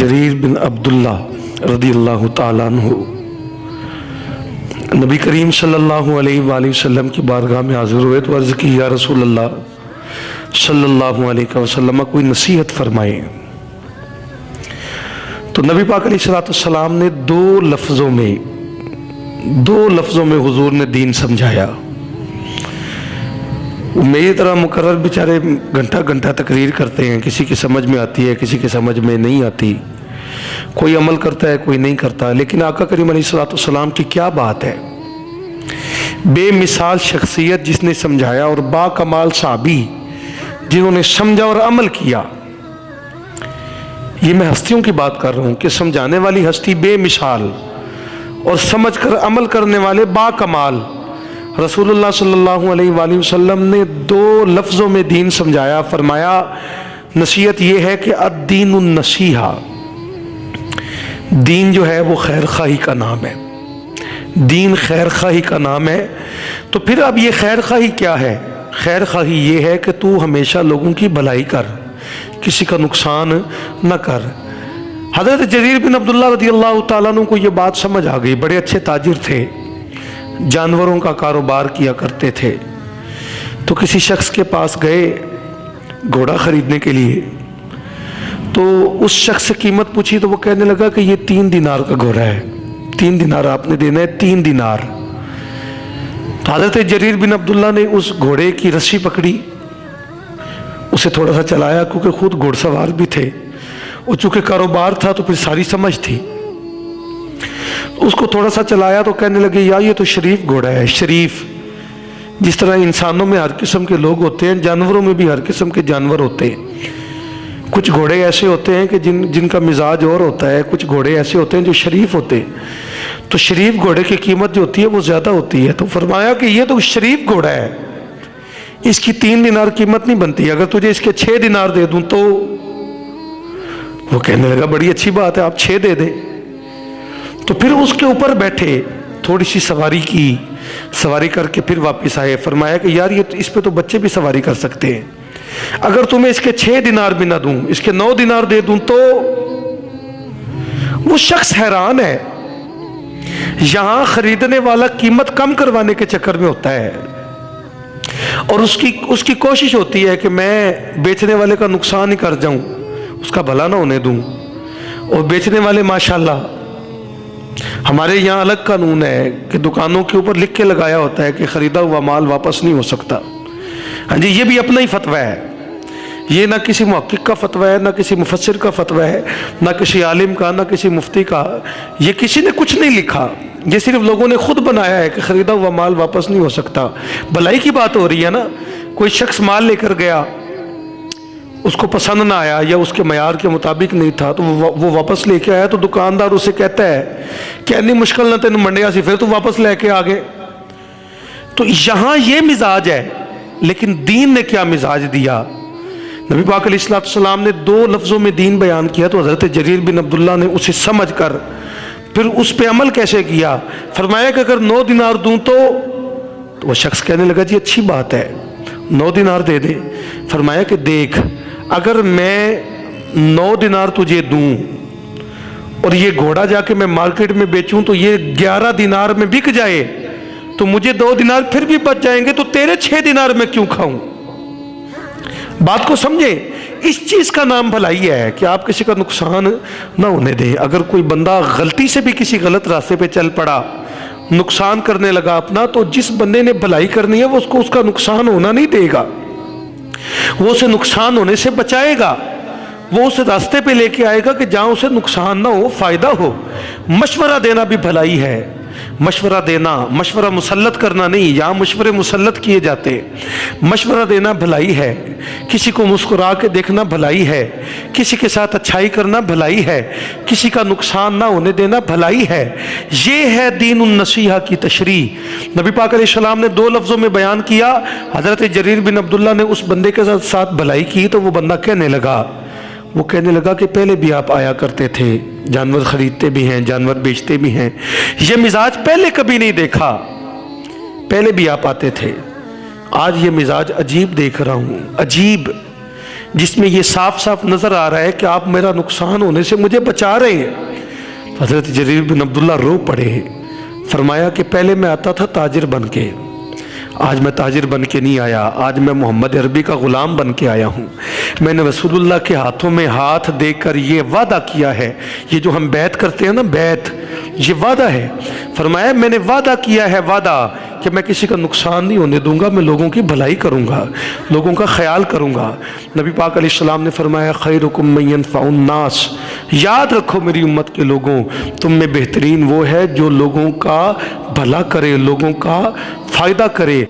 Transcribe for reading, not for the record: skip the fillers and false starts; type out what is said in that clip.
Jarir बिन अब्दुल्ला रदी अल्लाह ताला अन्हु नबी करीम सल्लल्लाहु अलैहि वसल्लम की बारगाह में हाजिर हुए तो अर्ज़ की, या रसूल अल्लाह सल्लल्लाहु अलैहि वसल्लम कोई नसीहत फरमाए। तो नबी पाक अलैहिस्सलाम ने दो लफ्ज़ों में हुजूर ने दीन समझाया। मेरी तरह मुकर्रर बेचारे घंटा घंटा तकरीर करते हैं, किसी की समझ में आती है, किसी की समझ में नहीं आती, कोई अमल करता है, कोई नहीं करता। लेकिन आका करीम अलैहिस्सलाम की क्या बात है, बेमिसाल शख्सियत जिसने समझाया और बाकमाल साहबी जिन्होंने समझा और अमल किया। ये मैं हस्तियों की बात कर रहा हूँ कि समझाने वाली हस्ती बेमिसाल और समझ कर अमल करने वाले बाकमाल। रसूलुल्लाह सल्लल्लाहु अलैहि वसल्लम ने दो लफ्ज़ों में दीन समझाया। फरमाया नसीहत ये है कि अद्दीनुन नसीहा, दीन जो है वो खैर खाही का नाम है, दीन खैर खाही का नाम है। तो फिर अब ये खैर खाही क्या है? खैर खाही ये है कि तू हमेशा लोगों की भलाई कर, किसी का नुकसान न कर। हज़रत जरीर बिन अब्दुल्ला रज़ी अल्लाह ताला अन्हु को ये बात समझ आ गई। बड़े अच्छे ताजिर थे, जानवरों का कारोबार किया करते थे। तो किसी शख्स के पास गए घोड़ा ख़रीदने के लिए, तो उस शख्स से कीमत पूछी तो वो कहने लगा कि ये 3 दिनार का घोड़ा है, 3 दिनार आपने देना है, 3 दिनार। तो हज़रत जरीर बिन अब्दुल्ला ने उस घोड़े की रस्सी पकड़ी, उसे थोड़ा सा चलाया, क्योंकि खुद घोड़सवार भी थे और चूँकि कारोबार था तो फिर सारी समझ थी। उसको थोड़ा सा चलाया तो कहने लगे, यार ये तो शरीफ घोड़ा है, शरीफ। जिस तरह इंसानों में हर किस्म के लोग होते हैं, जानवरों में भी हर किस्म के जानवर होते हैं। कुछ घोड़े ऐसे होते हैं कि जिनका मिजाज और होता है, कुछ घोड़े ऐसे होते हैं जो शरीफ होते हैं। तो शरीफ घोड़े की कीमत जो होती है वो ज़्यादा होती है। तो फरमाया कि ये तो शरीफ घोड़ा है, इसकी 3 दिनार कीमत नहीं बनती, अगर तुझे इसके 6 दिनार दे दूं तो। वो कहने लगा बड़ी अच्छी बात है, आप 6 दे दे। तो फिर उसके ऊपर बैठे, थोड़ी सी सवारी की, सवारी करके फिर वापस आए। फरमाया कि यार ये इस पे तो बच्चे भी सवारी कर सकते हैं, अगर तुम्हें इसके 6 दिनार भी ना दूं, इसके 9 दिनार दे दूं तो। वो शख्स हैरान है, यहां खरीदने वाला कीमत कम करवाने के चक्कर में होता है और उसकी कोशिश होती है कि मैं बेचने वाले का नुकसान ही कर जाऊं, उसका भला ना होने दूं। और बेचने वाले माशाल्लाह, हमारे यहाँ अलग कानून है कि दुकानों के ऊपर लिख के लगाया होता है कि ख़रीदा हुआ माल वापस नहीं हो सकता। हाँ जी, ये भी अपना ही फतवा है, ये ना किसी मुहक्किक का फतवा है, ना किसी मुफस्सिर का फतवा है, ना किसी आलिम का, ना किसी मुफ्ती का। ये किसी ने कुछ नहीं लिखा, ये सिर्फ लोगों ने खुद बनाया है कि ख़रीदा हुआ माल वापस नहीं हो सकता। भलाई की बात हो रही है ना। कोई शख्स माल लेकर गया, उसको पसंद ना आया या उसके मयार के मुताबिक नहीं था, तो वो वापस लेके आया। तो दुकानदार उसे कहता है कि इतनी मुश्किल ना तेन मंडिया सी, फिर तू वापस लेके आ गए। तो यहाँ ये मिजाज है, लेकिन दीन ने क्या मिजाज दिया? नबी पाक अलैहिस्सलाम ने 2 लफ्ज़ों में दीन बयान किया। तो हज़रत जरीर बिन अब्दुल्ला ने उसे समझ कर फिर उस पर अमल कैसे किया? फरमाया कि अगर 9 दिनार दूँ तो वह शख्स कहने लगा जी अच्छी बात है, 9 दिनार दे दे। फरमाया कि देख, अगर मैं 9 दिनार तुझे दूं और ये घोड़ा जाके मैं मार्केट में बेचूं तो ये 11 दिनार में बिक जाए, तो मुझे 2 दिनार फिर भी बच जाएंगे, तो तेरे 6 दिनार में क्यों खाऊं? बात को समझे। इस चीज का नाम भलाई है कि आप किसी का नुकसान ना होने दें। अगर कोई बंदा गलती से भी किसी गलत रास्ते पे चल पड़ा, नुकसान करने लगा अपना, तो जिस बंदे ने भलाई करनी है वो उसको उसका नुकसान होना नहीं देगा, वो उसे नुकसान होने से बचाएगा, वो उस रास्ते पे लेके आएगा कि जहाँ उसे नुकसान ना हो, फायदा हो। मशवरा देना भी भलाई है, मशवरा देना, मशवरा मुसल्लत करना नहीं, यहाँ मशवरे मुसल्लत किए जाते। मशवरा देना भलाई है, किसी को मुस्कुरा के देखना भलाई है, किसी के साथ अच्छाई करना भलाई है, किसी का नुकसान ना होने देना भलाई है। ये है दीनुन नसीहा की तशरीह। नबी पाक अलैहिस्सलाम ने 2 लफ्ज़ों में बयान किया। हज़रत जरीर बिन अब्दुल्ला ने उस बंदे के साथ भलाई की तो वो बंदा कहने लगा कि पहले भी आप आया करते थे, जानवर ख़रीदते भी हैं, जानवर बेचते भी हैं, ये मिजाज पहले कभी नहीं देखा, पहले भी आप आते थे, आज ये मिजाज अजीब देख रहा हूँ, अजीब। जिसमें ये साफ साफ नज़र आ रहा है कि आप मेरा नुकसान होने से मुझे बचा रहे हैं। तो हज़रत जरीर बिन अब्दुल्ला रो पड़े, फरमाया कि पहले मैं आता था ताजिर बन के, आज मैं ताजिर बन के नहीं आया, आज मैं मोहम्मद अरबी का ग़ुलाम बन के आया हूँ। मैंने रसूलुल्लाह के हाथों में हाथ देकर ये वादा किया है, ये जो हम बैत करते हैं ना, बैत, ये वादा है। फरमाया मैंने वादा किया है, वादा कि मैं किसी का नुकसान नहीं होने दूंगा, मैं लोगों की भलाई करूंगा, लोगों का ख्याल करूंगा। नबी पाक अलैहिस्सलाम ने फरमाया खैरुकुम मन यनफउन नास, याद रखो मेरी उम्मत के लोगों, तुम में बेहतरीन वो है जो लोगों का भला करे, लोगों का फ़ायदा करे।